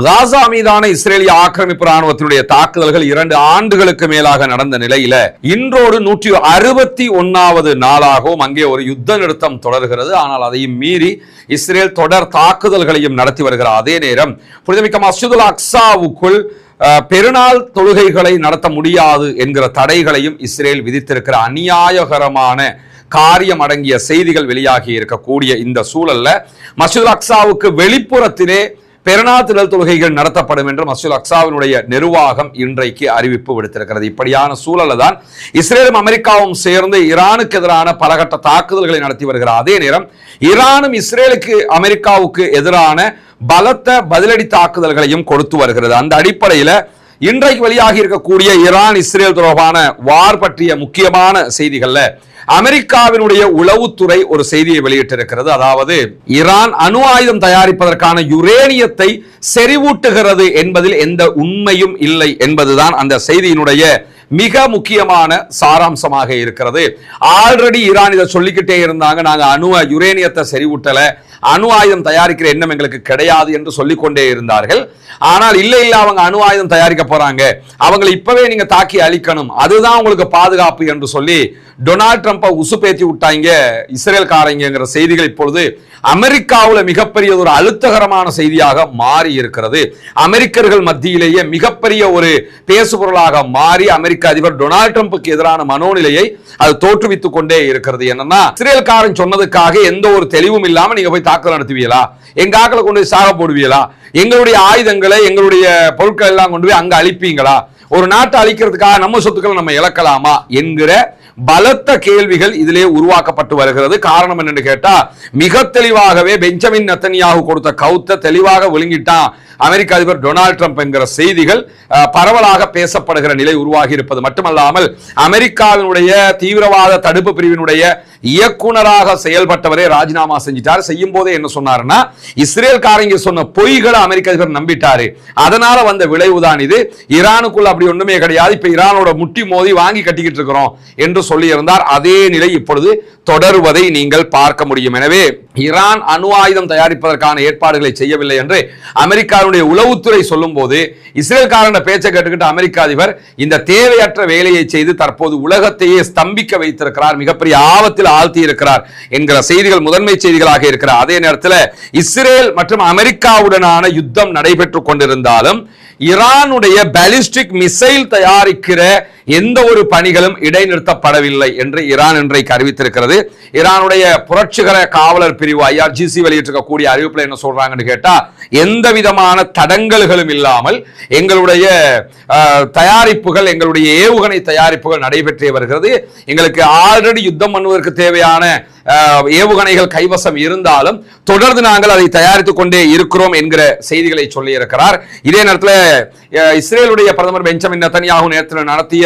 காசா மீதான இஸ்ரேலிய ஆக்கிரமிப்பு ராணுவத்தினுடைய தாக்குதல்கள் 2 ஆண்டுகளுக்கு மேலாக நடந்த நிலையில இன்றோடு 161வது நாளாகவும் அங்கே ஒரு யுத்த நிறுத்தம் தொடர்கிறது. ஆனால் அதையும் மீறி இஸ்ரேல் தொடர் தாக்குதல்களையும் நடத்தி வருகிறார். அதே நேரம் புனிதமிக்க மஸ்ஜிதுல் அக்ஸாவுக்குள் பெருநாள் தொழுகைகளை நடத்த முடியாது என்கிற தடைகளையும் இஸ்ரேல் விதித்திருக்கிற அநியாயகரமான காரியம் அடங்கிய செய்திகள் வெளியாகி இருக்கக்கூடிய இந்த சூழல்ல மஸ்ஜிதுல் அக்ஸாவுக்கு வெளிப்புறத்திலே பெருநாள் திடல் தொழுகைகள் நடத்தப்படும் என்று மஸ்ஜிதுல் அக்ஸாவினுடைய நிர்வாகம் இன்றைக்கு அறிவிப்பு விடுத்திருக்கிறது. இப்படியான சூழல்ல தான் இஸ்ரேலும் அமெரிக்காவும் சேர்ந்து ஈரானுக்கு எதிரான பலகட்ட தாக்குதல்களை நடத்தி வருகிறார். அதே நேரம் ஈரானும் இஸ்ரேலுக்கு அமெரிக்காவுக்கு எதிரான பலத்த பதிலடி தாக்குதல்களையும் கொடுத்து வருகிறது. அந்த அடிப்படையில் இன்றைக்கு வெளியாகி இருக்கக்கூடிய ஈரான் இஸ்ரேல் தொடர்பான வார் பற்றிய முக்கியமான செய்திகள்ல அமெரிக்காவினுடைய உளவுத்துறை ஒரு செய்தியை வெளியிட்டிருக்கிறது. அதாவது ஈரான் அணு ஆயுதம் தயாரிப்பதற்கான யுரேனியத்தை செறிவூட்டுகிறது என்பதில் எந்த உண்மையும் இல்லை என்பதுதான் அந்த செய்தியினுடைய மிக முக்கியமான சாராம்சமாக இருக்கிறது. ஆல்ரெடி ஈரான் இதை சொல்லிக்கிட்டே இருந்தாங்க, நாங்க யுரேனியத்தை செறிவூட்டல, அணு ஆயுதம் தயாரிக்கிற எண்ணம் எங்களுக்கு கிடையாது என்று சொல்லிக்கொண்டே இருந்தார்கள். ஆனால் இல்ல அவங்க அணு ஆயுதம் தயாரிக்க போறாங்க, அவங்களை இப்பவே நீங்க தாக்கி அழிக்கணும், அதுதான் உங்களுக்கு பாதுகாப்பு என்று சொல்லி டொனால்ட் ட்ரம்பை உசுப்பேத்தி விட்டாங்க இஸ்ரேல்காரங்கிற செய்திகள் இப்பொழுது அமெரிக்காவில் மிகப்பெரிய ஒரு அழுத்தகரமான செய்தியாக மாறி இருக்கிறது. அமெரிக்கர்கள் மத்தியிலேயே மிகப்பெரிய ஒரு பேசுபொருளாக மாறி அமெரிக்க அதிபர் டொனால்ட் ட்ரம்புக்கு எதிரான மனோநிலையை அது தோற்றுவித்துக் கொண்டே இருக்கிறது. என்னன்னா, இஸ்ரேல்காரன் சொன்னதுக்காக எந்த ஒரு தெளிவும் இல்லாம நீங்க போய் தாக்குதல் நடத்துவீங்களா, எங்க ஆக்களை கொண்டு போய் சாக போடுவீங்களா, எங்களுடைய ஆயுதங்களை எங்களுடைய பொருட்கள் எல்லாம் கொண்டு போய் அங்க அழிப்பீங்களா, ஒரு நாட்டை அழிக்கிறதுக்காக நம்ம சொத்துக்களை நம்ம இழக்கலாமா என்கிற பலத்த கேள்விகள் இதிலே உருவாக்கப்பட்டு வருகிறது. காரணம் என்னன்னு கேட்டா, மிக தெளிவாகவே பெஞ்சமின் நெத்தன்யாஹு கொடுத்த கவுத்தை தெளிவாக விழுங்கிட்டான் அமெரிக்க அதிபர் டொனால்ட் ட்ரம்ப் என்கிற செய்திகள் பரவலாக பேசப்படுகிற நிலை உருவாகி இருப்பது மட்டுமல்லாமல் அமெரிக்காவினுடைய தீவிரவாத தடுப்பு பிரிவினுடைய இயக்குனராக செயல்பட்டவரே ராஜினாமா செஞ்சிட்டார். செய்யும் போதே என்ன சொன்னாருன்னா, இஸ்ரேல்காரங்க சொன்ன பொய்களை அமெரிக்க அதிபர் நம்பிட்டாரு, அதனால வந்த விளைவுதான் இது, ஈரானுக்குள்ள அப்படி ஒண்ணுமே கிடையாது, இப்ப ஈரானோட முட்டி மோதி வாங்கி கட்டிக்கிட்டு இருக்கிறோம் என்று சொல்லி இருந்தார். அதே நிலை இப்பொழுது தொடருவதை நீங்கள் பார்க்க முடியும். எனவே ஈரான் அணு ஆயுதம் தயாரிப்பதற்கான ஏற்பாடுகளை செய்யவில்லை என்று அமெரிக்காவுடைய உளவுத்துறை சொல்லும் போது இஸ்ரேல்காரன பேச்சை கேட்டுக்கிட்டு அமெரிக்க அதிபர் இந்த தேவையற்ற வேலையை செய்து தற்போது உலகத்தையே ஸ்தம்பிக்க வைத்திருக்கிறார், மிகப்பெரிய ஆபத்தில் ஆழ்த்தி இருக்கிறார் என்கிற செய்திகள் முதன்மை செய்திகளாக இருக்கிறார். அதே நேரத்தில் இஸ்ரேல் மற்றும் அமெரிக்காவுடனான யுத்தம் நடைபெற்றுக் கொண்டிருந்தாலும் ஈரானுடைய பாலிஸ்டிக் மிசைல் தயாரிக்கிற எந்த ஒரு பணிகளும் இடைநிறுத்தப்படவில்லை என்று ஈரான் இன்றைக்கு அறிவித்திருக்கிறது. ஈரானுடைய புரட்சிகர காவலர் பிரிவு IRGC வெளியிட்டிருக்கக்கூடிய அறிவிப்புல என்ன சொல்றாங்கன்னு கேட்டா, எந்த விதமான தடங்கல்களும் இல்லாமல் எங்களுடைய தயாரிப்புகள், எங்களுடைய ஏவுகணை தயாரிப்புகள் நடைபெற்றே வருகிறது. எங்களுக்கு ஆல்ரெடி யுத்தம் பண்ணுவதற்கு தேவையான ஏவுகணைகள் கைவசம் இருந்தாலும் தொடர்ந்து நாங்கள் அதை தயாரித்துக் கொண்டே இருக்கிறோம் என்கிற செய்திகளை சொல்லி இருக்கிறார். இதே நேரத்தில் இஸ்ரேலுடைய பிரதமர் பெஞ்சமின் நெத்தன்யாஹு நேற்று நடத்திய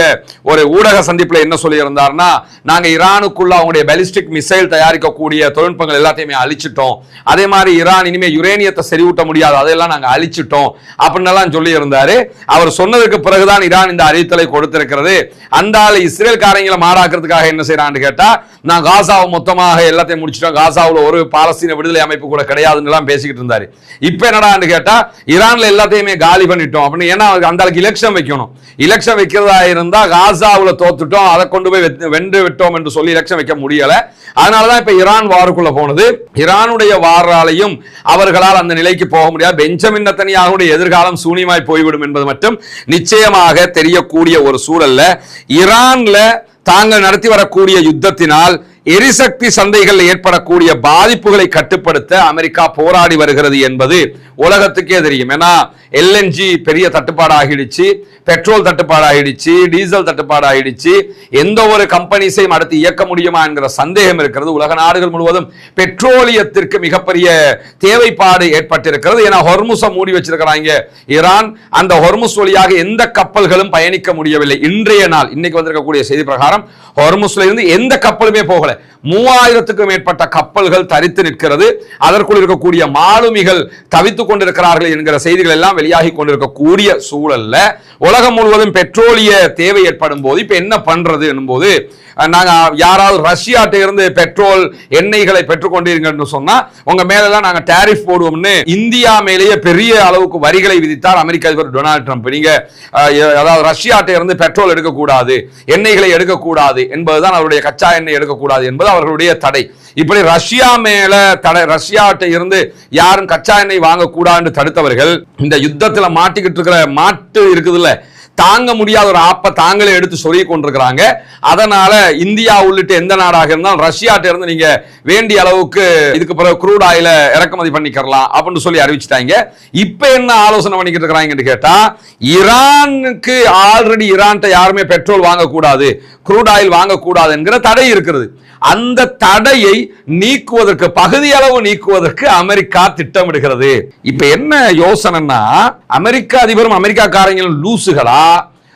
ஒரு ஊடக சந்திப்பில் என்ன சொல்லி இருந்தார்னா, நாங்க ஈரானுக்குள்ள அவங்களுடைய பாலிஸ்டிக் மிசைல் தயாரிக்கக்கூடிய தொழில்நுட்பங்கள் எல்லாத்தையுமே அழிச்சிட்டோம், அதே மாதிரி ஈரான் இனிமே யுரேனியத்தை செறிவூட்ட முடியாது, அதெல்லாம் நாங்க அழிச்சிட்டோம் அப்படின்னு சொல்லி இருந்தாரு. அவர் சொன்னதுக்கு பிறகுதான் ஈரான் இந்த அறிவித்தலை கொடுத்திருக்கிறது. அந்த இஸ்ரேல்காரங்களை மாறாக்கிறதுக்காக என்ன செய்யறான்னு கேட்டா, நான் காசாவை மொத்தமாக எல்லாத்தையும் முடிச்சிட்டோம், காசாவுல ஒரு பாலஸ்தீன விடுதலை அமைப்பு கூட கிடையாதுன்னு எல்லாம் பேசிக்கிட்டு இருந்தாரு. இப்ப என்னடான்னு கேட்டா, ஈரான்ல எல்லாத்தையுமே காலி பண்ணிட்டோம் அப்படின்னு. ஏன்னா அந்த எலெக்ஷன் வைக்கணும், எலெக்ஷன் வைக்கிறதா இருந்தா காசாவுல தோத்துட்டோம், அதை கொண்டு போய் வென்று விட்டோம் என்று சொல்லி எலெக்ஷன் வைக்க முடியல. அதனாலதான் இப்ப ஈரான் வாருக்குள்ள போனது. ஈரானுடைய வாராலையும் அவர்களால் அந்த நிலைக்கு போக முடியாது. பெஞ்சமின் நெத்தன்யாஹுடைய எதிர்காலம் சூனியமாய் போய்விடும் என்பது மட்டும் நிச்சயமாக தெரியக்கூடிய ஒரு சூழல்ல ஈரான்ல தாங்கள் நடத்தி வரக்கூடிய யுத்தத்தினால் எரிசக்தி சந்தைகள் ஏற்படக்கூடிய பாதிப்புகளை கட்டுப்படுத்த அமெரிக்கா போராடி வருகிறது என்பது உலகத்துக்கே தெரியும். ஏன்னா LNG பெரிய தட்டுப்பாடு ஆகிடுச்சு, பெட்ரோல் தட்டுப்பாடு ஆகிடுச்சு, டீசல் தட்டுப்பாடு ஆகிடுச்சு, எந்த ஒரு கம்பெனிஸையும் அடுத்து இயக்க முடியுமா என்கிற சந்தேகம் இருக்கிறது. உலக நாடுகள் முழுவதும் பெட்ரோலியத்திற்கு மிகப்பெரிய தேவைப்பாடு ஏற்பட்டிருக்கிறது. ஏன்னா ஹொர்முஸை மூடி வச்சிருக்கிறாங்க ஈரான், அந்த ஹொர்முஸ் வழியாக எந்த கப்பல்களும் பயணிக்க முடியவில்லை. இன்றைய நாள் இன்னைக்கு வந்திருக்கக்கூடிய செய்தி பிரகாரம் ஹொர்முஸ்ல இருந்து எந்த கப்பலுமே போகல. 3000க்கும் மேற்பட்ட கப்பல்கள் தரித்து நிற்கிறது. அதற்குள் இருக்கக்கூடிய மாலுமிகள் தவித்துக் கொண்டிருக்கிறார்கள் என்கிற செய்திகள் எல்லாம் வெளியாகி கொண்டிருக்கக்கூடிய சூழல்ல உலகம் முழுவதும் பெட்ரோலிய தேவை ஏற்படும் போது இப்ப என்ன பண்றது என்னும்போது, நாங்க யாராவது ரஷ்யாட்ட இருந்து பெட்ரோல் எண்ணெய்களை பெற்றுக்கொண்டீங்கன்னு சொன்னா உங்க மேலதான் நாங்க டாரிஃப் போடுவோம்னு இந்தியா மேலேயே பெரிய அளவுக்கு வரிகளை விதித்தார் அமெரிக்க அதிபர் டொனால்ட் ட்ரம்ப். நீங்க அதாவது ரஷ்யாட்ட இருந்து பெட்ரோல் எடுக்கக்கூடாது, எண்ணெய்களை எடுக்கக்கூடாது என்பதுதான் அவருடைய கச்சா எண்ணெய் எடுக்கக்கூடாது என்பது அவர்களுடைய தடை. இப்படி ரஷ்யா மேல தடை, ரஷ்யாட்ட இருந்து யாரும் கச்சா எண்ணெய் வாங்கக்கூடாதுன்னு தடுத்தவர்கள் இந்த யுத்தத்துல மாட்டிக்கிட்டு இருக்கிற மாட்டு இருக்குதுல்ல, தாங்க முடியாத ஒரு ஆப்ப தாங்களே எடுத்து சொல்லி கொண்டிருக்கிறாங்க. அதனால இந்தியா உள்ளிட்ட எந்த நாடாக இருந்தாலும் ரஷ்யாட்ட இருந்து நீங்க வேண்டிய அளவுக்கு இதுக்கு பிறகு க்ரூட் ஆயில இறக்குமதி பண்ணிக்கலாம் அப்படின்னு சொல்லி அறிவிச்சிட்டாங்க. இப்ப என்ன ஆலோசனை பண்ணிக்கிட்டு இருக்கிறாங்கன்னு கேட்டா, ஈரானுக்கு ஆல்ரெடி ஈரான்ட்ட யாருமே பெட்ரோல் வாங்கக்கூடாது, க்ரூட் ஆயில் வாங்கக்கூடாது என்கிற தடை இருக்கிறது. அந்த தடையை நீக்குவதற்கு, பகுதி அளவு நீக்குவதற்கு அமெரிக்கா திட்டமிடுகிறது. இப்ப என்ன யோசனைன்னா, அமெரிக்க அதிபரும் அமெரிக்காக்காரங்களும் லூசுகளா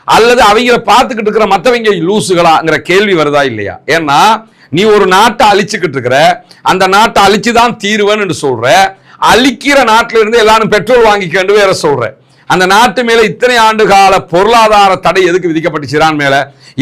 அல்லது அவங்களை பார்த்துக்கிட்டு இருக்கிற மற்றவங்க லூசுகளாங்கிற கேள்வி வருதா இல்லையா? ஏன்னா நீ ஒரு நாட்டை அழிச்சுக்கிட்டு இருக்கிற, அந்த நாட்டை அழிச்சுதான் தீருவன்னு சொல்ற, அழிக்கிற நாட்டில இருந்து எல்லாரும் பெட்ரோல் வாங்கிக்கொண்டு வேற சொல்ற. அந்த நாட்டு மேல இத்தனை ஆண்டு கால பொருளாதார தடை எதுக்கு விதிக்கப்பட்டுச்சு ஈரான் மேல?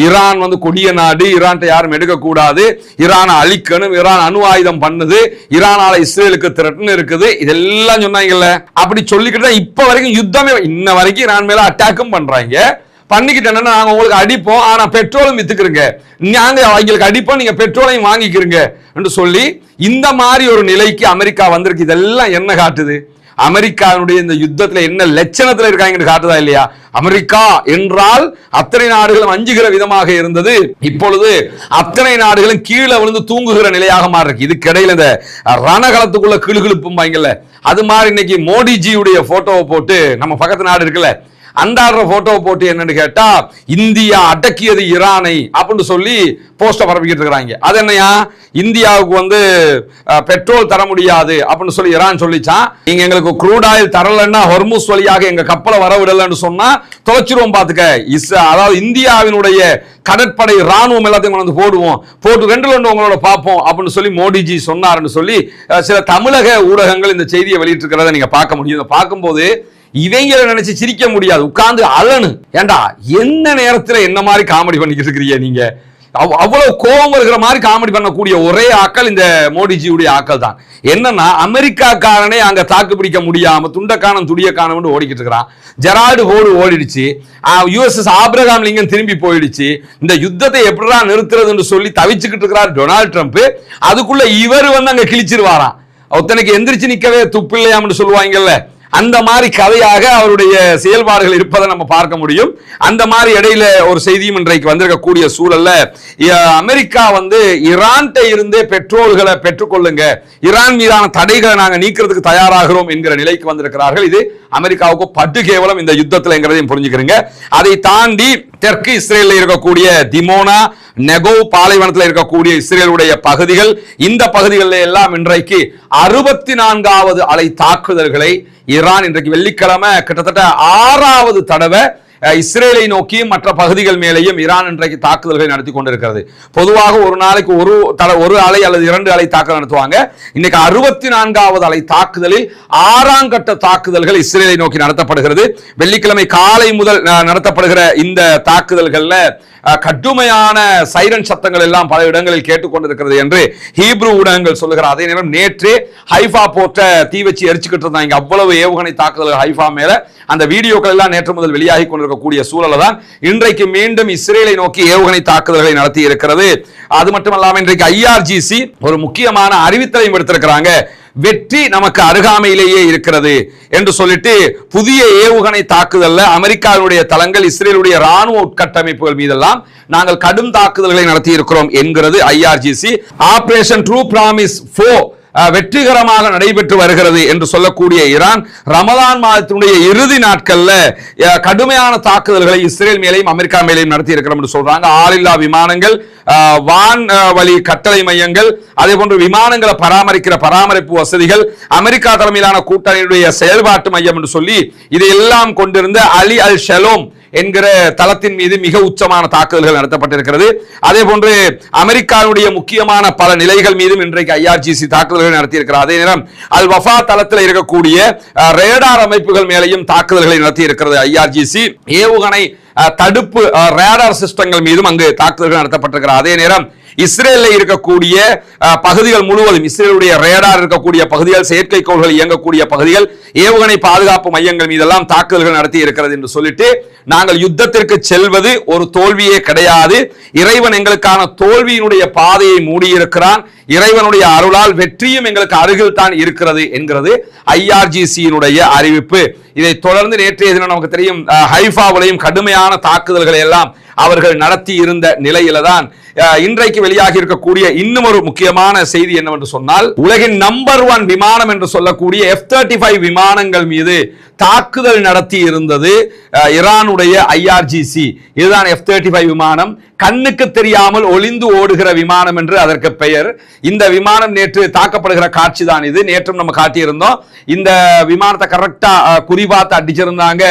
ஈரான் கொடிய நாடு, ஈரான் யாரும் எடுக்கக்கூடாது, ஈரான் அழிக்கணும், ஈரான் அணு ஆயுதம் பண்ணுது, ஈரானால இஸ்ரேலுக்கு திரட்டுன்னு இருக்குது, இதெல்லாம் சொன்னாங்கல்ல. அப்படி சொல்லிக்கிட்டு தான் இப்ப வரைக்கும் யுத்தமே, இன்ன வரைக்கும் ஈரான் மேல அட்டாக்கும் பண்றாங்க. பண்ணிக்கிட்டு என்னன்னா, நாங்க உங்களுக்கு அடிப்போம், ஆனா பெட்ரோலும் வித்துக்கிறீங்க, நாங்க அவங்களுக்கு அடிப்போம், நீங்க பெட்ரோலையும் வாங்கிக்கிறீங்க என்று சொல்லி இந்த மாதிரி ஒரு நிலைக்கு அமெரிக்கா வந்திருக்கு. இதெல்லாம் என்ன காட்டுது? அமெரிக்காவுடைய இந்த யுத்தத்துல என்ன லட்சணத்துல இருக்காங்கன்னு காட்டுதா இல்லையா? அமெரிக்கா என்றால் அத்தனை நாடுகளும் அஞ்சுகிற விதமாக இருந்தது. இப்பொழுது அத்தனை நாடுகளும் கீழே விழுந்து தூங்குகிற நிலையாக மாறி இருக்கு. இதுக்கிடையில இந்த ரணகளத்துக்குள்ள கிளுகிழுப்பும் வாங்கல, அது மாதிரி இன்னைக்கு மோடிஜியுடைய போட்டோவை போட்டு நம்ம பக்கத்து நாடு இருக்குல்ல, அந்த போட்டோவை போட்டு என்னன்னு கேட்டா, இந்தியா அடக்கியது ஈரானை அப்படின்னு சொல்லி போஸ்டர் பரப்பிக்கிட்டு இருக்கிறாங்க. அது என்னையா, இந்தியாவுக்கு பெட்ரோல் தர முடியாது அப்படின்னு சொல்லி ஈரான் சொல்லிச்சான். நீங்க எங்களுக்கு க்ரூட் ஆயில் தரலன்னா ஹொர்முஸ் வழியாக எங்க கப்பலை வர விடலன்னு சொன்னா தொலைச்சிருவோம் பாத்துக்க. அதாவது இந்தியாவினுடைய கடற்படை ராணுவம் எல்லாத்தையும் வந்து போடுவோம், போட்டு 2 உங்களோட பார்ப்போம் அப்படின்னு சொல்லி மோடிஜி சொன்னார்னு சொல்லி சில தமிழக ஊடகங்கள் இந்த செய்தியை வெளியிட்டு இருக்கிறத நீங்க பார்க்க முடியும். பார்க்கும்போது இவங்களை நினைச்சு சிரிக்க முடியாது, உட்கார்ந்து அழனு. ஏண்டா என்ன நேரத்தில் என்ன மாதிரி காமெடி பண்ணிக்கிட்டு இருக்கிறீங்க நீங்க? அவ்வளவு கோபம் இருக்கிற மாதிரி காமெடி பண்ணக்கூடிய ஒரே ஆக்கள் இந்த மோடிஜியுடைய ஆக்கள் தான். என்னன்னா, அமெரிக்காக்காரனே அங்க தாக்கு பிடிக்க முடியாம துண்டக்கானம் துடிய காணம் ஓடிக்கிட்டு இருக்கிறான். ஜெரால்டு ஹோடு ஓடிடுச்சு, யுஎஸ்எஸ் ஆப்ரகாம் லிங்கன் திரும்பி போயிடுச்சு. இந்த யுத்தத்தை எப்படிடா நிறுத்துறதுன்னு சொல்லி தவிச்சுக்கிட்டு இருக்கிறார் டொனால்ட் ட்ரம்ப். அதுக்குள்ள இவர் அங்க கிழிச்சிருவாராம். ஒருத்தனுக்கு எந்திரிச்சு நிக்கவே துப்பில்லையாம்னு சொல்லுவாங்கல்ல, அந்த மாதிரி கதையாக அவருடைய செயல்பாடுகள் இருப்பதை நம்ம பார்க்க முடியும். அந்த மாதிரி இடையில ஒரு செய்தியும் இன்றைக்கு வந்திருக்கக்கூடிய சூழல்ல, அமெரிக்கா ஈரான்ட்ட இருந்தே பெட்ரோல்களை பெற்றுக்கொள்ளுங்க, ஈரான் மீதான தடைகளை நாங்க நீக்கிறதுக்கு தயாராகிறோம் என்கிற நிலைக்கு வந்திருக்கிறார்கள். இது அமெரிக்காவுக்கு பட்டு கேவலம் இந்த யுத்தத்தில் என்கிறதையும் புரிஞ்சுக்கிறீங்க. அதை தாண்டி தெற்கு இஸ்ரேலில் இருக்கக்கூடிய திமோனா, நெகோவ் பாலைவனத்தில் இருக்கக்கூடிய இஸ்ரேலுடைய பகுதிகள், இந்த பகுதிகளில் எல்லாம் இன்றைக்கு 64வது அலை தாக்குதல்களை ஈரான் இன்றைக்கு வெள்ளிக்கிழமை கிட்டத்தட்ட 6வது தடவை இஸ்ரேலை நோக்கியும் மற்ற பகுதிகள் மேலேயும் ஈரான் இன்றைக்கு தாக்குதல்களை நடத்தி கொண்டிருக்கிறது. பொதுவாக ஒரு நாளைக்கு ஒரு அலை அல்லது 2 அலை தாக்குதல் நடத்துவாங்க. இன்னைக்கு 64வது அலை தாக்குதலில் 6ஆம் கட்ட தாக்குதல்கள் இஸ்ரேலை நோக்கி நடத்தப்படுகிறது. வெள்ளிக்கிழமை காலை முதல் நடத்தப்படுகிற இந்த தாக்குதல்கள்ல கடுமையான சைரன் சத்தங்கள் எல்லாம் பல இடங்களில் கேட்டுக்கொண்டிருக்கிறது என்று ஹீப்ரு ஊடகங்கள் சொல்லுகிறார். அதே நேரம் நேற்று ஹைஃபா போட்ட தீ வச்சு எரிச்சுக்கிட்டு இருந்தாங்க. அவ்வளவு ஏவுகணை தாக்குதல் ஹைஃபா மேல. அந்த வீடியோக்கள் எல்லாம் நேற்று முதல் வெளியாகி கொண்டிருக்கக்கூடிய சூழல தான் இன்றைக்கு மீண்டும் இஸ்ரேலை நோக்கி ஏவுகணை தாக்குதல்களை நடத்தி இருக்கிறது. அது மட்டுமல்லாமல் இன்றைக்கு IRGC ஒரு முக்கியமான அறிவித்தலையும் எடுத்திருக்கிறாங்க. வெற்றி நமக்கு அருகாமையிலேயே இருக்கிறது என்று சொல்லிட்டு புதிய ஏவுகணை தாக்குதல்ல அமெரிக்காவுடைய தளங்கள், இஸ்ரேலுடைய ராணுவ உட்கட்டமைப்புகள் மீதெல்லாம் நாங்கள் கடும் தாக்குதல்களை நடத்தி இருக்கிறோம் என்கிறது IRGC. ஆபரேஷன் ட்ரூ பிராமிஸ் 4 வெற்றிகரமாக நடைபெற்று வருகிறது என்று சொல்லக்கூடிய ஈரான் ரமலான் மாதத்தினுடைய இறுதி நாட்கள்ல கடுமையான தாக்குதல்களை இஸ்ரேல் மேலேயும் அமெரிக்கா மேலேயும் நடத்தி இருக்கிறோம் என்று சொல்றாங்க. ஆளில்லா விமானங்கள், வான் வழி கட்டளை மையங்கள், அதே போன்று விமானங்களை பராமரிக்கிற பராமரிப்பு வசதிகள், அமெரிக்கா தலைமையிலான கூட்டணியுடைய செயல்பாட்டு மையம் என்று சொல்லி இதையெல்லாம் கொண்டிருந்த அலி அல் ஷலோம் என்கிற தளத்தின் மீது மிக உச்சமான தாக்குதல்கள் நடத்தப்பட்டிருக்கிறது. அதே போன்று அமெரிக்காவுடைய முக்கியமான பல நிலைகள் மீதும் இன்றைக்கு IRGC தாக்குதல்கள் நடத்தியிருக்கிறது. அதே நேரம் அல் வஃபா தளத்தில் இருக்கக்கூடிய ரேடார் அமைப்புகள் மேலேயும் தாக்குதல்களை நடத்தி இருக்கிறது IRGC. ஏவுகணை தடுப்பு ரேடார் சிஸ்டங்கள் மீதும் அங்கு தாக்குதல்கள் நடத்தப்பட்டிருக்கிறது. அதே நேரம் இஸ்ரேலில் இருக்கக்கூடிய பகுதிகள் முழுவதும், இஸ்ரேலுடைய ரேடார் இருக்கக்கூடிய பகுதிகள், செயற்கைக்கோள்கள் இயங்கக்கூடிய பகுதிகள், ஏவுகணை பாதுகாப்பு மையங்கள் மீதெல்லாம் தாக்குதல்கள் நடத்தி இருக்கிறது என்று சொல்லிட்டு, நாங்கள் யுத்தத்திற்கு செல்வது ஒரு தோல்வியே கிடையாது, இறைவன் எங்களுக்கான தோல்வியினுடைய பாதையை மூடியிருக்கிறான், இறைவனுடைய அருளால் வெற்றியும் எங்களுக்கு அருகில் தான் இருக்கிறது என்கிறது IRGC-யினுடைய அறிவிப்பு. இதை தொடர்ந்து நேற்றைய தினம் நமக்கு தெரியும், ஹைஃபாவிலையும் கடுமையான தாக்குதல்களை எல்லாம் அவர்கள் நடத்தி இருந்த நிலையில தான் இன்றைக்கு வெளியாகி இருக்கக்கூடிய இன்னும் ஒரு முக்கியமான செய்தி என்னவென்று சொன்னால், உலகின் நம்பர் 1 விமானம் என்று சொல்லக்கூடிய F-35 விமானங்கள் மீது தாக்குதல் நடத்தி இருந்தது ஈரானுடைய IRGC. இதுதான் F-35 விமானம், கண்ணுக்கு தெரியாமல் ஒளிந்து ஓடுகிற விமானம் என்று அதற்கு பெயர். இந்த விமானம் நேற்று தாக்கப்படுகிற காட்சி தான் இது. நேற்றும் நம்ம காட்டியிருந்தோம். இந்த விமானத்தை கரெக்டா குறிபார்த்து அடிச்சிருந்தாங்க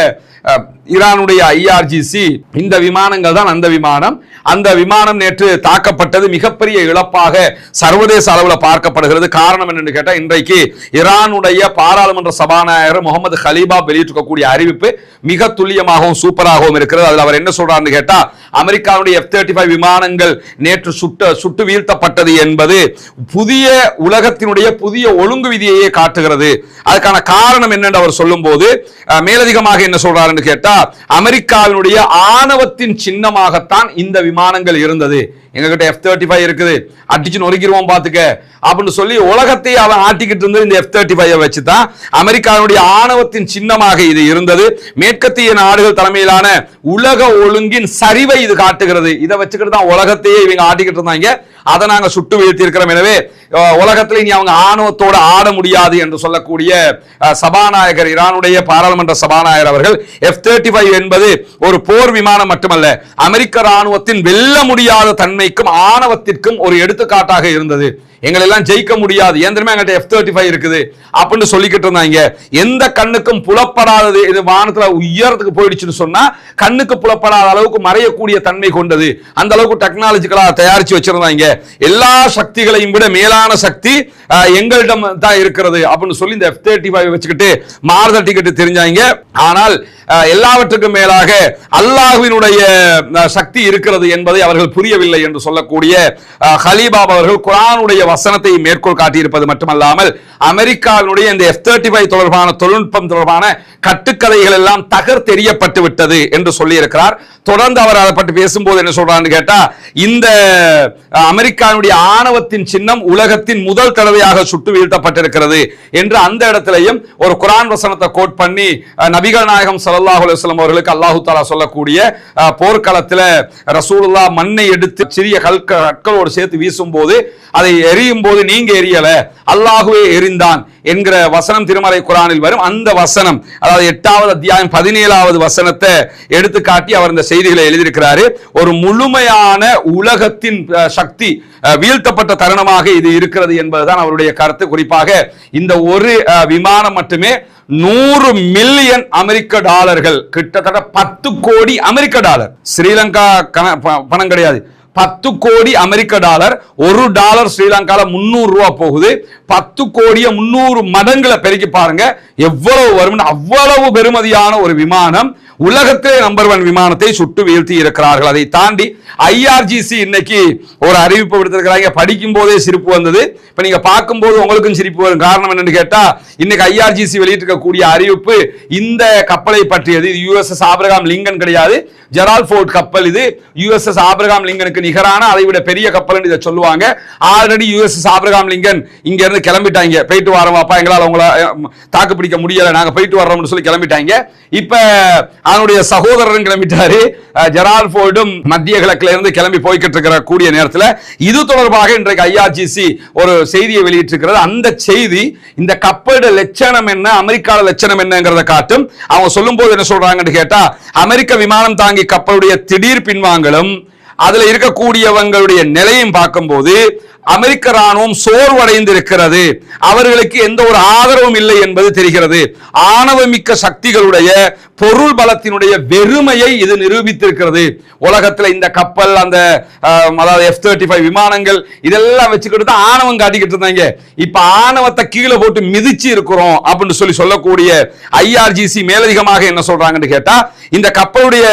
ஈரானுடைய IRGC. இந்த விமானங்கள் தான் அந்த விமானம். அந்த விமானம் நேற்று தாக்கப்பட்டது மிகப்பெரிய இழப்பாக சர்வதேச அளவில் பார்க்கப்படுகிறது. காரணம் என்னன்னு கேட்டா, இன்றைக்கு ஈரானுடைய பாராளுமன்ற சபாநாயகர் முகமது கலீபா வெளியிட்டிருக்கக்கூடிய அறிவிப்பு மிக துல்லியமாகவும் சூப்பராகவும் இருக்கிறது. அதில் அவர் என்ன சொல்றாருன்னு கேட்டா, அமெரிக்காவுடைய F-35 விமானங்கள் நேற்று சுட்டு வீழ்த்தப்பட்டது என்பது புதிய உலகத்தினுடைய புதிய ஒழுங்கு விதியையே காட்டுகிறது. அதுக்கான காரணம் என்னென்று அவர் சொல்லும் போது மேலதிகமாக என்ன சொல்றாருன்னு கேட்டா, அமெரிக்காவினுடைய ஆணவத்தின் சின்னமாகத்தான் இந்த விமானங்கள் இருந்தது. எங்ககிட்ட F-35 இருக்குது, அடிச்சு நொறுக்கிடுவோம் பாத்துக்க அப்படின்னு சொல்லி உலகத்தை அவன் ஆட்டிக்கிட்டு இருந்தது இந்த F-35 வச்சுதான். அமெரிக்காவுடைய ஆணவத்தின் சின்னமாக இது இருந்தது. மேற்கத்திய நாடுகள் தலைமையிலான உலக ஒழுங்கின் சரிவை இது காட்டுகிறது. இதை வச்சுக்கிட்டு தான் உலகத்தையே இவங்க ஆட்டிக்கிட்டு இருந்தாங்க. அதை நாங்க சுட்டு வீழ்த்தி இருக்கிறோம். எனவே உலகத்தில் இனி அவங்க ஆணவத்தோடு ஆட முடியாது என்று சொல்லக்கூடிய சபாநாயகர், ஈரானுடைய பாராளுமன்ற சபாநாயகர் அவர்கள், F-35 என்பது ஒரு போர் விமானம் மட்டுமல்ல, அமெரிக்க ராணுவத்தின் வெல்ல முடியாத தன்மைக்கும் ஆணவத்திற்கும் ஒரு எடுத்துக்காட்டாக இருந்தது. எங்களெல்லாம் ஜெயிக்க முடியாது, ஏந்திரமே எங்கள்கிட்ட F-35 இருக்குது அப்படின்னு சொல்லிக்கிட்டு இருந்தாங்க. எந்த கண்ணுக்கும் புலப்படாதது இது வானத்துல உயரத்துக்கு போயிடுச்சுன்னு சொன்னா கண்ணுக்கு புலப்படாத அளவுக்கு மறையக்கூடிய தன்மை கொண்டது. அந்த அளவுக்கு டெக்னாலஜிக்கலா தயாரிச்சு வச்சிருந்தாங்க. எல்லா சக்திகளையும் விட மேலான சக்தி எங்களிடம் தான் இருக்கிறது அப்படின்னு சொல்லி இந்த F-35 வச்சுக்கிட்டு மாறுதட்டிக்கிட்டு தெரிஞ்சாங்க. ஆனால் எல்லாவற்றுக்கும் மேலாக அல்லாஹ்வினுடைய சக்தி இருக்கிறது என்பதை அவர்கள் புரியவில்லை என்று சொல்லக்கூடிய கலீபா அவர்கள் குர்ஆனுடைய வசனத்தை மேற்கோள் காட்டியிருப்பது மட்டுமல்லாமல், அமெரிக்காவினுடைய இந்த F-35 தொடர்பான தொழில்நுட்பம் தொடர்பான கட்டுக்கதைகள் எல்லாம் தகர்த்தெறியப்பட்டு விட்டது என்று சொல்லி இருக்கிறார். தொடர்ந்து அவர் அதை பற்றி பேசும்போது என்ன சொல்றான்னு கேட்டா, இந்த அமெரிக்காவுடைய ஆணவத்தின் சின்னம் உலகத்தின் முதல் தடவையாக சுட்டு வீழ்த்தப்பட்டிருக்கிறது என்று அந்த இடத்திலையும் ஒரு குர்ஆன் வசனத்தை கோட் பண்ணி நபிகள் நாயகம் ஸல்லல்லாஹு அலைஹி வஸல்லம் அவர்களுக்கு அல்லாஹ் தஆலா சொல்லக்கூடிய போர்க்களத்தில் ரசூலுல்லாஹ் மண்ணை எடுத்து சிறிய கற்களோடு சேர்த்து வீசும்போது அதை எரியும் போது நீங்க எரியல, அல்லாஹ்வே எரிந்தான் என்கிற வசனம் திருமறை குர்ஆனில் வரும். அந்த வசனம், அதாவது 8வது அத்தியாயம் 17வது வசனத்தை எடுத்து காட்டி அவர் இந்த செய்திகளை எழுதியிருக்கிறாரு. ஒரு முழுமையான உலகத்தின் சக்தி வீழ்த்தப்பட்ட தருணமாக இது இருக்கிறது என்பதுதான் அவருடைய கருத்து. குறிப்பாக இந்த ஒரு விமானம் மட்டுமே 100 மில்லியன் அமெரிக்க டாலர்கள், கிட்டத்தட்ட 10 கோடி அமெரிக்க டாலர், ஸ்ரீலங்கா பணம் கிடையாது, 10 கோடி அமெரிக்க டாலர். ஒரு டாலர் ஸ்ரீலங்கால 300 ரூபா போகுது. 10 கோடியை 300 மடங்குல பெருக்கி பாருங்க எவ்வளவு வரும். அவ்வளவு பெருமதியான ஒரு விமானம், உலகத்திலே நம்பர் 1 விமானத்தை சுட்டு வீழ்த்தி இருக்கிறார்கள். அதை தாண்டி IRGC இன்னைக்கு ஒரு அறிவிப்பு விடுத்திருக்கிறாங்க. படிக்கும் போதே சிரிப்பு வந்தது. இப்ப நீங்க பார்க்கும்போது உங்களுக்கும் சிரிப்பு வரும். காரணம் என்னன்னு கேட்டா, இன்னைக்கு IRGC வெளியிட்டிருக்கக்கூடிய அறிவிப்பு இந்த கப்பலை பற்றியது. இது USS ஆபிரகாம் லிங்கன் கிடையாது, ஜெரால்ட் ஃபோர்ட் கப்பல். இது USS ஆபிரகாம் லிங்கனுக்கு நிகரான அதை விட பெரிய கப்பல் இதை சொல்லுவாங்க. ஆல்ரெடி USS ஆபிரகாம் லிங்கன் இங்க இருந்து கிளம்பிட்டாங்க. போயிட்டு வரோம் அப்பா, எங்களால் உங்களை தாக்கு பிடிக்க முடியல, நாங்க போயிட்டு வர்றோம்னு சொல்லி கிளம்பிட்டாங்க. இப்ப அவனுடைய சகோதரன் கிளம்பிட்டாரு. ஜெரால்ட் ஃபோர்டும் மத்திய கிழக்குல இருந்து கிளம்பி போய்கிட்டு இருக்கிற கூடிய நேரத்தில் இது தொடர்பாக இன்றைக்கு IRGC ஒரு செய்தியை வெளியிட்டிருக்கிறது. அந்த செய்தி இந்த கப்பலோட லட்சணம் என்ன, அமெரிக்கால லட்சணம் என்னங்கிறத காட்டும். அவங்க சொல்லும் போது என்ன சொல்றாங்கன்னு கேட்டா, அமெரிக்க விமானம் தாங்கி கப்பலுடைய திடீர் பின்வாங்கலும், அதுல இருக்கக்கூடியவங்களுடைய நிலையும் பார்க்கும்போது அமெரிக்க ராணுவம் சோர்வடைந்து இருக்கிறது, அவர்களுக்கு எந்த ஒரு ஆதரவும் இல்லை என்பது தெரிகிறது. ஆணவமிக்க சக்திகளுடைய பொருள் பலத்தினுடைய வெறுமையை இது நிரூபித்திருக்கிறது. உலகத்துல இந்த கப்பல், அந்த அதாவது F-35 விமானங்கள் இதெல்லாம் வச்சுக்கிட்டு தான் ஆணவம் காட்டிக்கிட்டு இருந்தாங்க. இப்ப ஆணவத்தை கீழே போட்டு மிதிச்சு இருக்கிறோம் அப்படின்னு சொல்லக்கூடிய IRGC மேலதிகமாக என்ன சொல்றாங்கன்னு கேட்டா, இந்த கப்பலுடைய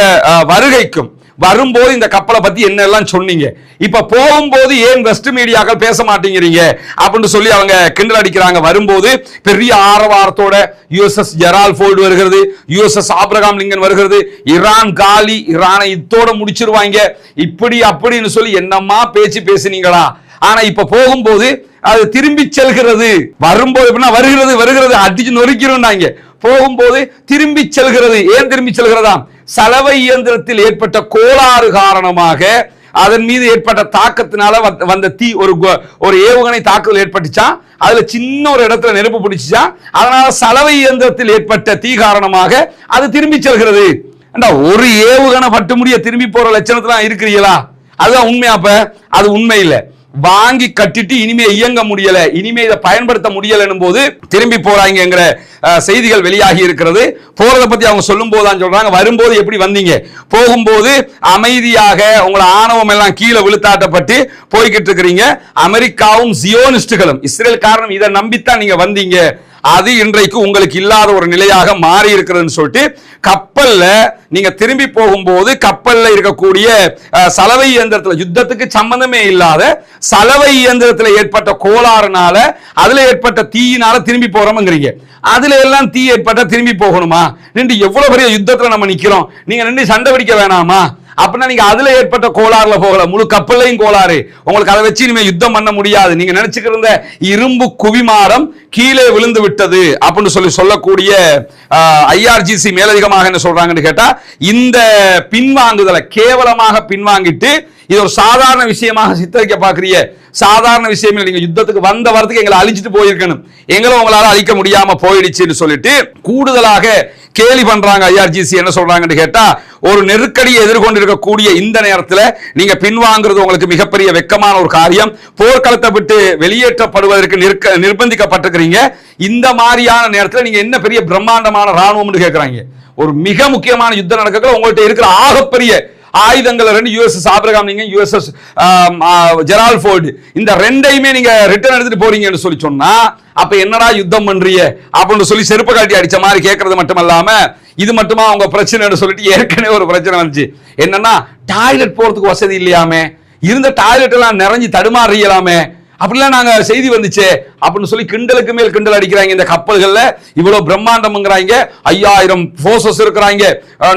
வருகைக்கும் வரும்போது இந்த கப்பலை பத்தி என்னெல்லாம் சொன்னீங்க, இப்ப போகும்போது ஏன் வெஸ்ட் மீடியாக்கள் பேச மாட்டேங்கிறீங்க அப்படின்னு சொல்லி அவங்க கிண்டல் அடிக்கிறாங்க. வரும்போது பெரிய ஆரவாரத்தோட USS ஜெரால்ட் ஃபோர்டு வருகிறது, USS ஆபிரகாம் லிங்கன் வருகிறது, ஈரான் காலி, ஈரானை இத்தோட முடிச்சிருவாங்க, இப்படி அப்படின்னு சொல்லி என்னம்மா பேச்சு பேசுனீங்களா. ஆனா இப்ப போகும்போது அது திரும்பி செல்கிறது. வரும்போது எப்படின்னா வருகிறது அடிச்சு நொறுக்கிறோம்னாங்க, போகும்போது திரும்பி செல்கிறது. ஏன் திரும்பி செல்கிறதா? சலவை இயந்திரத்தில் ஏற்பட்ட கோளாறு காரணமாக அதன் மீது ஏற்பட்ட தாக்கத்தினால வந்த தீ, ஒரு ஏவுகணை தாக்குதல் ஏற்பட்டுச்சா, அதுல சின்ன ஒரு இடத்துல நெருப்பு பிடிச்சா, அதனால சலவை இயந்திரத்தில் ஏற்பட்ட தீ காரணமாக அது திரும்பி செல்கிறது. ஒரு ஏவுகணை பட்டு முடிய திரும்பி போற லட்சணத்துல இருக்கிறீங்களா? அதுதான் உண்மையா? அப்ப அது உண்மை இல்லை. வாங்கி கட்டிட்டு இனிமே இயங்க முடியல, இனிமே இதை பயன்படுத்த முடியல போது திரும்பி போறாங்கிற செய்திகள் வெளியாகி இருக்கிறது. போறதை பத்தி அவங்க சொல்லும் போது தான் சொல்றாங்க, வரும்போது எப்படி வந்தீங்க, போகும்போது அமைதியாக உங்களை ஆணவம் எல்லாம் கீழே விழுத்தாட்டப்பட்டு போய்கிட்டு இருக்கிறீங்க. அமெரிக்காவும் ஜியோனிஸ்டுகளும் இஸ்ரேல் காரணம் இதை நம்பித்தான் நீங்க வந்தீங்க, அது இன்றைக்கு உங்களுக்கு இல்லாத ஒரு நிலையாக மாறி இருக்கிறதுன்னு சொல்லிட்டு கப்பல்ல நீங்க திரும்பி போகும்போது கப்பல்ல இருக்கக்கூடிய சலவை இயந்திரத்துல, யுத்தத்துக்கு சம்பந்தமே இல்லாத சலவை இயந்திரத்துல ஏற்பட்ட கோளாறுனால, அதுல ஏற்பட்ட தீயினால திரும்பி போறோம்ங்கிறீங்க. அதுல எல்லாம் தீ ஏற்பட்ட திரும்பி போகணுமா? நின்று எவ்வளவு பெரிய யுத்தத்துல நம்ம நிக்கிறோம், நீங்க நின்று சண்டை பிடிக்க வேணாமா? அப்படின்னா நீங்க அதுல ஏற்பட்ட கோளாறுல போகல, முழு கப்பல்லையும் கோளாறு. உங்களுக்கு அதை வச்சு இனிமே யுத்தம் பண்ண முடியாது. நீங்க நினைச்சுக்கிட்டு இருந்த இரும்பு குவிமாடம் கீழே விழுந்து விட்டது அப்படின்னு சொல்லக்கூடிய IRGC மேலதிகமாக என்ன சொல்றாங்கன்னு கேட்டா, இந்த பின்வாங்குதலை கேவலமாக பின்வாங்கிட்டு இது ஒரு சாதாரண விஷயமாக சித்தரிக்க பாக்குறீங்க. சாதாரண விஷயம் இல்லை, நீங்க யுத்தத்துக்கு வந்த வரத்துக்கு எங்களை அழிச்சிட்டு போயிருக்கணும், எங்களை உங்களால அழிக்க முடியாம போயிடுச்சுன்னு சொல்லிட்டு கூடுதலாக கேலி பண்றாங்க. IRGC என்ன சொல்றாங்கன்னு கேட்டா, ஒரு நெருக்கடியை எதிர்கொண்டிருக்கக்கூடிய இந்த நேரத்தில் நீங்க பின்வாங்குறது உங்களுக்கு மிகப்பெரிய வெக்கமான ஒரு காரியம். போர்க்களத்தை விட்டு வெளியேற்றப்படுவதற்கு நிர்பந்திக்கப்பட்டிருக்கிறீங்க. இந்த மாதிரியான நேரத்தில் நீங்க என்ன பெரிய பிரம்மாண்டமான ராணுவம் கேட்கிறாங்க. ஒரு மிக முக்கியமான யுத்தம் நடக்க உங்கள்கிட்ட இருக்கிற ஆகப்பெரிய ஆயுதங்கள் ரெண்டு, USS Abraham Lincoln, USS Gerald Ford, இந்த ரெண்டையுமே நீங்க ரிட்டர்ன் எடுத்துட்டு போறீங்கன்னு சொல்லி சொன்னா, அப்ப என்னடா யுத்தம் பண்றீங்க அப்படின்னு சொல்லி செருப்பு காட்டி அடிச்ச மாதிரி கேட்கறது மட்டுமல்லாம, இது மட்டுமா அவங்க பிரச்சனை சொல்லிட்டு ஏற்கனவே ஒரு பிரச்சனை வந்துச்சு. என்னன்னா, டாய்லெட் போறதுக்கு வசதி இல்லையாமே, இருந்த டாய்லெட் எல்லாம் நிறைஞ்சு தடுமாறியலாமே, அப்படிலாம் நாங்க செய்தி வந்துச்சு அப்படின்னு சொல்லி கிண்டலுக்கு மேல் கிண்டல் அடிக்கிறாங்க. இந்த கப்பல்கள்ல இவ்வளவு பிரம்மாண்டம்ங்கிறாங்க, 5000 போர்சஸ் இருக்கிறாங்க,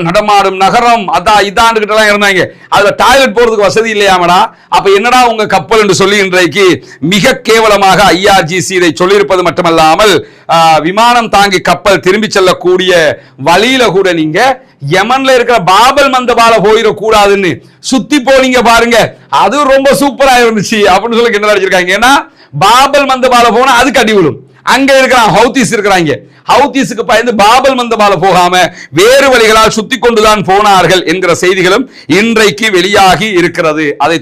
நடமாடும் நகரம் அதான் இதாண்டு கிட்ட எல்லாம் இருந்தாங்க, அதுல டாய்லெட் போறதுக்கு வசதி இல்லையாமடா, அப்ப என்னடா உங்க கப்பல் என்று சொல்லி இன்றைக்கு மிக கேவலமாக IRGC இதை சொல்லியிருப்பது மட்டுமல்லாமல், விமானம் தாங்கி கப்பல் திரும்பி செல்லக்கூடிய வழியில கூட நீங்க யமன்ல இருக்கிற பாபல் மந்தபால போயிடக்கூடாதுன்னு சுத்தி போனீங்க பாருங்க, அது ரொம்ப சூப்பரா இருந்துச்சு அப்படின்னு சொல்லி கிண்டல் அடிச்சிருக்காங்க. ஏன்னா பாபல் மந்தபால போனா அதுக்கு அடி விழும், அங்க இருக்கிறான் ஹவுதீஸ் இருக்கிறாங்க, ஹவுதீஸுக்கு பயந்து பாபல் மந்தபால போகாம வேறு வழிகளால் சுத்தி கொண்டுதான் போனார்கள் என்கிற செய்திகளும் இன்றைக்கு வெளியாகி இருக்கிறது. அதை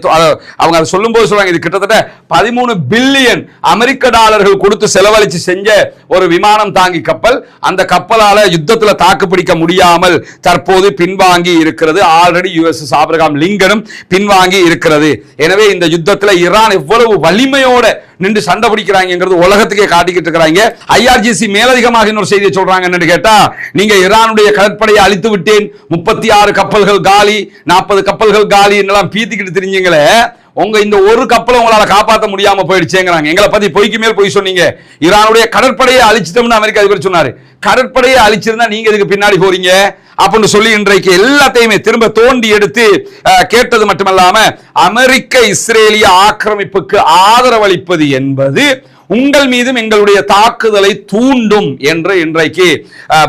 அவங்க அதை சொல்லும் போது சொல்றாங்க, இது கிட்டத்தட்ட 13 பில்லியன் அமெரிக்க டாலர்கள் கொடுத்து செலவழிச்சு செஞ்ச ஒரு விமானம் தாங்கி கப்பல், அந்த கப்பலால யுத்தத்தில் தாக்கு பிடிக்க முடியாமல் தற்போது பின்வாங்கி இருக்கிறது. ஆல்ரெடி USS ஆபிரகாம் லிங்கனும் பின்வாங்கி இருக்கிறது. எனவே இந்த யுத்தத்தில் ஈரான் எவ்வளவு வலிமையோட நின்று சண்டை பிடிக்கிறாங்கிறது உலகத்துக்கே காட்டிக்கிட்டு இருக்கிறாங்க. IRGC மேலதிகமாக இன்னொரு செய்தியை சொல்றாங்க என்னன்னு கேட்டா, நீங்க ஈரானுடைய கடற்படையை அழித்து விட்டேன், 36 கப்பல்கள் காலி, 40 கப்பல்கள் காலி என்னெல்லாம் பீத்திக்கிட்டு தெரிஞ்சீங்களே, உங்க இந்த ஒரு கப்பலை உங்களால காப்பாற்ற முடியாம போயிடுச்சேங்கிறாங்க. எங்களை பத்தி பொய்க்கு மேல் பொய் சொன்னீங்க, ஈரானுடைய கடற்படையை அழிச்சிட்டோம்னு அமெரிக்க அதிபர் சொன்னாரு, கடற்படையை அழிச்சிருந்தா நீங்க இதுக்கு பின்னாடி போறீங்க அப்படின்னு சொல்லி இன்றைக்கு எல்லாத்தையுமே திரும்ப தோண்டி எடுத்து கேட்டது மட்டுமல்லாம, அமெரிக்க இஸ்ரேலிய ஆக்கிரமிப்புக்கு ஆதரவளிப்பது என்பது உங்கள் மீதும் எங்களுடைய தாக்குதலை தூண்டும் என்று இன்றைக்கு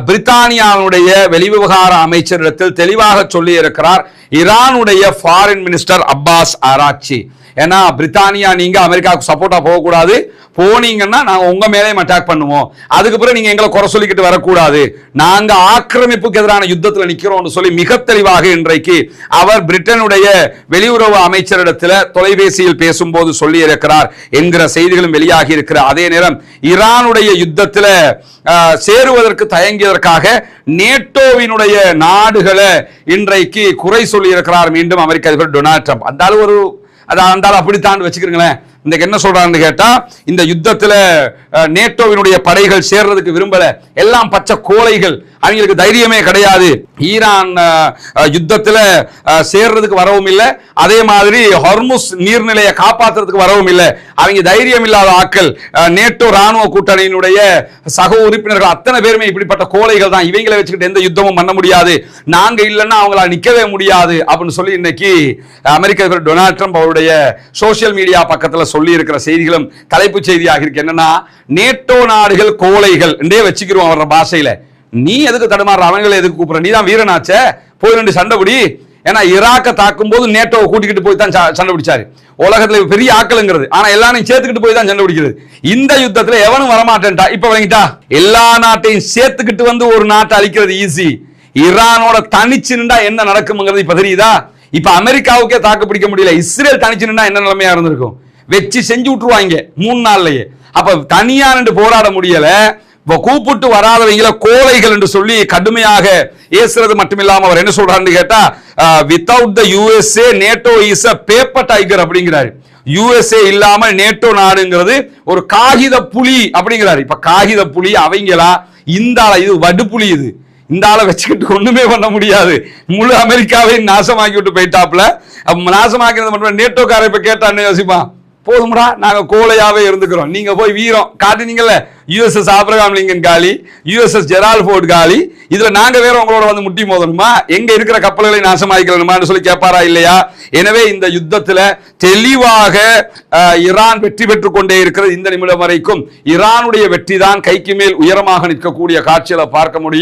பிரித்தானியாவுடைய வெளிவிவகார அமைச்சரிடத்தில் தெளிவாக சொல்லி இருக்கிறார் ஈரானுடைய ஃபாரின் மினிஸ்டர் அப்பாஸ் ஆராக்சி. ஏன்னா பிரித்தானியா நீங்க அமெரிக்காவுக்கு சப்போர்ட்டா போகக்கூடாது, போனீங்கன்னா நாங்க உங்க மேலேயும் அட்டாக் பண்ணுவோம், அதுக்கு பிறகு நீங்க எங்களை குறை சொல்லிக்கிட்டு வரக்கூடாது, நாங்க ஆக்கிரமிப்புக்கு எதிரான யுத்தத்தில் நிக்கிறோம்னு சொல்லி மிக தெளிவாக இன்றைக்கு அவர் பிரிட்டனுடைய வெளியுறவு அமைச்சரிடத்தில் தொலைபேசியில் பேசும்போது சொல்லி இருக்கிறார் என்கிற செய்திகளும் வெளியாகி இருக்கிற அதே நேரம் ஈரானுடைய யுத்தத்தில் சேருவதற்கு தயங்கியதற்காக நேட்டோவினுடைய நாடுகளை இன்றைக்கு குறை சொல்லி இருக்கிறார் மீண்டும் அமெரிக்க அதிபர் டொனால்ட் ட்ரம்ப். அந்த அப்படித்தான் வச்சுக்கிறீங்களேன். இன்னைக்கு என்ன சொல்றான்னு கேட்டா, இந்த யுத்தத்தில் நேட்டோவினுடைய படைகள் சேர்றதுக்கு விரும்பல, எல்லாம் பச்சை கோழைகள், அவங்களுக்கு தைரியமே கிடையாது, ஈரான் யுத்தத்தில் சேர்றதுக்கு வரவும் இல்லை, அதே மாதிரி ஹார்முஸ் நீர்நிலையை காப்பாற்றுறதுக்கு வரவும் இல்லை, அவங்க தைரியம் இல்லாத ஆட்கள், நேட்டோ ராணுவ கூட்டணியினுடைய சக உறுப்பினர்கள் அத்தனை பேருமே இப்படிப்பட்ட கோழைகள் தான், இவங்களை வச்சுக்கிட்டு எந்த யுத்தமும் பண்ண முடியாது, நாங்க இல்லைன்னா அவங்களால நிக்கவே முடியாது அப்படின்னு சொல்லி இன்னைக்கு அமெரிக்க அதிபர் டொனால்ட் ட்ரம்ப் அவருடைய சோசியல் மீடியா பக்கத்தில் சொல்லி இருக்கிற செய்திகளும் தலைப்புச் செய்தியாக இருக்கு. என்னன்னா, நேட்டோ நாடுகள் கோழைகள் என்றே வச்சுக்கிறோம் அவர பாஷையில. நீ எதுக்கு தடுமாறுற, அவங்களை எதுக்கு கூப்பிடுற, நீ தான் வீரனாச்சே, போய் ரெண்டு சண்டை பிடி. ஏன்னா ஈராக்கை தாக்கும் போது நேட்டோவை கூட்டிக்கிட்டு போய் தான் சண்டை பிடிச்சாரு, உலகத்துல பெரிய ஆக்கலுங்கிறது, ஆனா எல்லாரையும் சேர்த்துக்கிட்டு போய் தான் சண்டை பிடிக்கிறது. இந்த யுத்தத்துல எவனும் வரமாட்டேன்டா, இப்ப வழங்கிட்டா எல்லா நாட்டையும் சேர்த்துக்கிட்டு வந்து ஒரு நாட்டை அழிக்கிறது ஈஸி, ஈரானோட தனிச்சு நின்றா என்ன நடக்கும்ங்கிறது இப்ப தெரியுதா? இப்ப அமெரிக்காவுக்கே தாக்கு பிடிக்க முடியல, இஸ்ரேல் தனிச்சு நின்றா என்ன நிலைமையா இருந்திருக்கும், வச்சு செஞ்சு விட்டுருவாங்க 3 நாள்லயே. அப்ப தனியா நின்று போராட முடியல, கூப்பிட்டு வராதவங்கள கோழைகள் என்று சொல்லி கடுமையாக ஏசுறது மட்டுமில்லாம அவர் என்ன சொல்றாருன்னு கேட்டா, without the USA NATO is a paper tiger அப்படிங்கிறாரு. யுஎஸ்ஏ இல்லாம நேட்டோ நாடுங்கிறது ஒரு காகித புலி அப்படிங்கிறாரு. இப்ப காகித புலி அவங்களா, இந்த இது வடுப்புலி, இது இந்த ஆளை வச்சுக்கிட்டு ஒண்ணுமே பண்ண முடியாது, முழு அமெரிக்காவை நாசமாக்கி விட்டு போயிட்டாப்ல. நாசமாக்கிறது மட்டும் நேட்டோக்காரை இப்ப கேட்டான்னு யோசிப்பான், போதும்டா நாங்க கோழையாவே இருந்துக்கிறோம், நீங்க போய் வீரம் காட்டினீங்கல்ல, யுஎஸ்எஸ் ஆப்ரகாம் லிங்கன் காலி, யுஎஸ்எஸ் ஜெரால்ட் ஃபோர்ட் காலி, இதுல நாங்க வேற உங்களோட வந்து முட்டி மோதணுமா, எங்க இருக்கிற கப்பல்களை நாசமாக்கணுமான்னு சொல்லி கேட்பாரா இல்லையா? எனவே இந்த யுத்தத்துல தெளிவாக ஈரான் வெற்றி பெற்றுக் கொண்டே இருக்கிறது. இந்த நிமிடம் வரைக்கும் ஈரானுடைய வெற்றி தான் கைக்கு மேல் உயரமாக நிற்கக்கூடிய காட்சிகளை பார்க்க முடியும்.